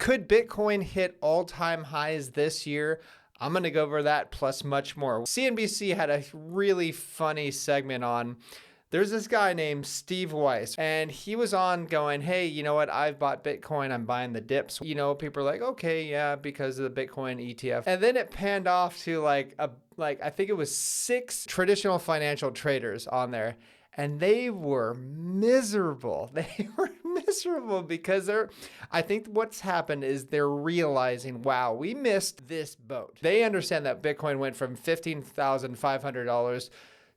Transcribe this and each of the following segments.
Could Bitcoin hit all-time highs this year? I'm going to go over that plus much more. CNBC had a really funny segment on, there's this guy named Steve Weiss, and he was on going, hey, you know what? I've bought Bitcoin. I'm buying the dips. You know, people are like, okay, yeah, because of the Bitcoin ETF. And then it panned off to like I think it was 6 traditional financial traders on there. And they were miserable. They were miserable because I think what's happened is they're realizing, wow, we missed this boat. They understand that Bitcoin went from $15,500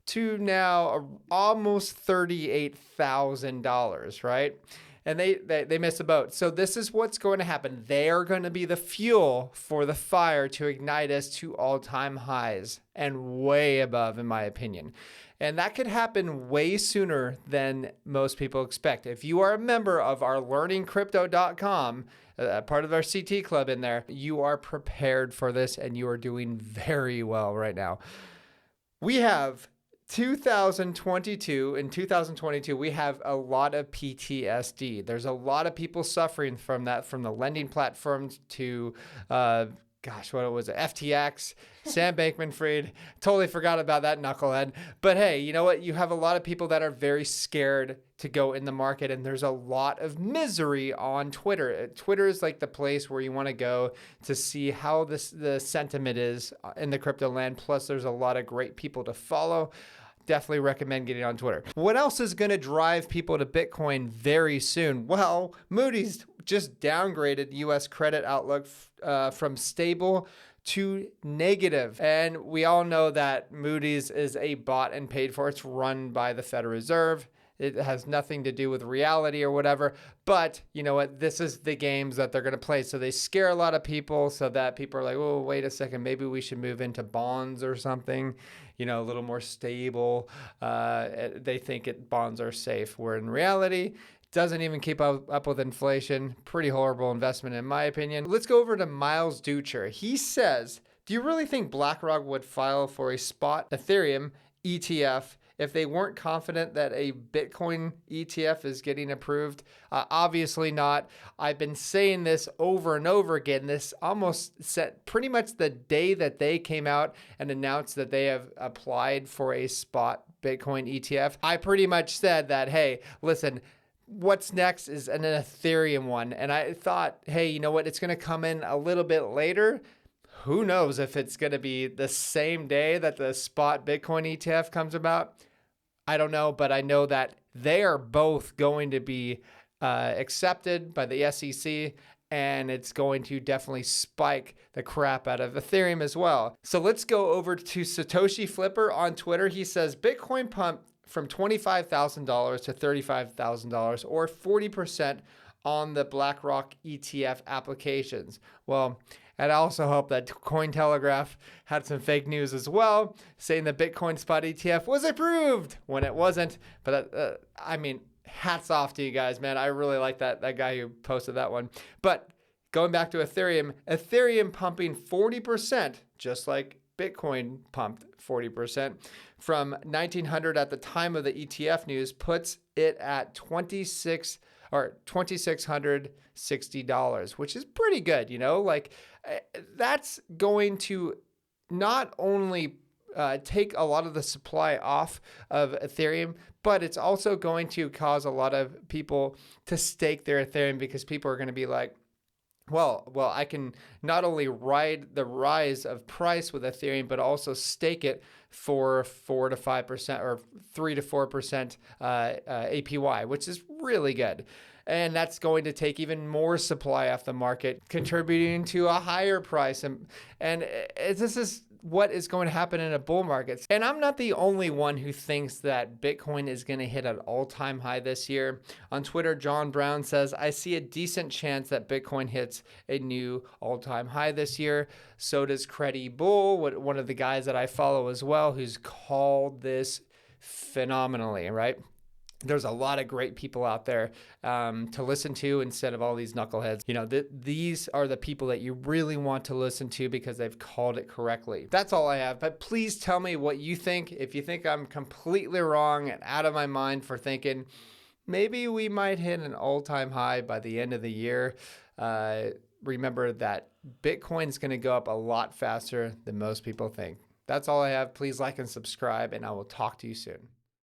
to now almost $38,000, right? And they missed the boat. So this is what's going to happen. They are going to be the fuel for the fire to ignite us to all-time highs and way above, in my opinion. And that could happen way sooner than most people expect. If you are a member of our learningcrypto.com, part of our CT club in there, you are prepared for this and you are doing very well right now. We have 2022, in 2022, we have a lot of PTSD. There's a lot of people suffering from that, from the lending platforms to, what was it? FTX, Sam Bankman-Fried. Totally forgot about that knucklehead. But hey, you know what? You have a lot of people that are very scared to go in the market, and there's a lot of misery on Twitter. Twitter is like the place where you want to go to see how the sentiment is in the crypto land. Plus, there's a lot of great people to follow. Definitely recommend getting on Twitter. What else is going to drive people to Bitcoin very soon? Well, Moody's just downgraded U.S. credit outlook from stable to negative. And we all know that Moody's is a bought and paid for. It's run by the Federal Reserve. It has nothing to do with reality or whatever. But you know what? This is the games that they're going to play. So they scare a lot of people so that people are like, oh, wait a second. Maybe we should move into bonds or something, you know, a little more stable. They think bonds are safe, where in reality, doesn't even keep up with inflation. Pretty horrible investment, in my opinion. Let's go over to Miles Ducher. He says, do you really think BlackRock would file for a spot Ethereum ETF if they weren't confident that a Bitcoin ETF is getting approved? Obviously not. I've been saying this over and over again. This almost set pretty much the day that they came out and announced that they have applied for a spot Bitcoin ETF. I pretty much said that, hey, listen, what's next is an Ethereum one. And I thought, hey, you know what? It's going to come in a little bit later. Who knows if it's going to be the same day that the spot Bitcoin ETF comes about? I don't know, but I know that they are both going to be accepted by the SEC, and it's going to definitely spike the crap out of Ethereum as well. So let's go over to Satoshi Flipper on Twitter. He says Bitcoin pumped from $25,000 to $35,000, or 40% on the BlackRock ETF applications. Well, it also helped that Cointelegraph had some fake news as well, saying the Bitcoin spot ETF was approved when it wasn't. But I mean, hats off to you guys, man. I really like that guy who posted that one. But going back to Ethereum pumping 40%, just like Bitcoin pumped 40% from 1900 at the time of the ETF news, puts it at $2,660, which is pretty good, you know, like that's going to not only take a lot of the supply off of Ethereum, but it's also going to cause a lot of people to stake their Ethereum, because people are going to be like, well, I can not only ride the rise of price with Ethereum, but also stake it for 4 to 5% or 3 to 4% APY, which is really good. And that's going to take even more supply off the market, contributing to a higher price. And this is what is going to happen in a bull market. And I'm not the only one who thinks that Bitcoin is going to hit an all-time high this year. On Twitter, John Brown says, I see a decent chance that Bitcoin hits a new all-time high this year. So does Creddy Bull, one of the guys that I follow as well, who's called this phenomenally, right? There's a lot of great people out there to listen to instead of all these knuckleheads. You know, these are the people that you really want to listen to because they've called it correctly. That's all I have. But please tell me what you think. If you think I'm completely wrong and out of my mind for thinking maybe we might hit an all-time high by the end of the year, remember that Bitcoin is going to go up a lot faster than most people think. That's all I have. Please like and subscribe, and I will talk to you soon.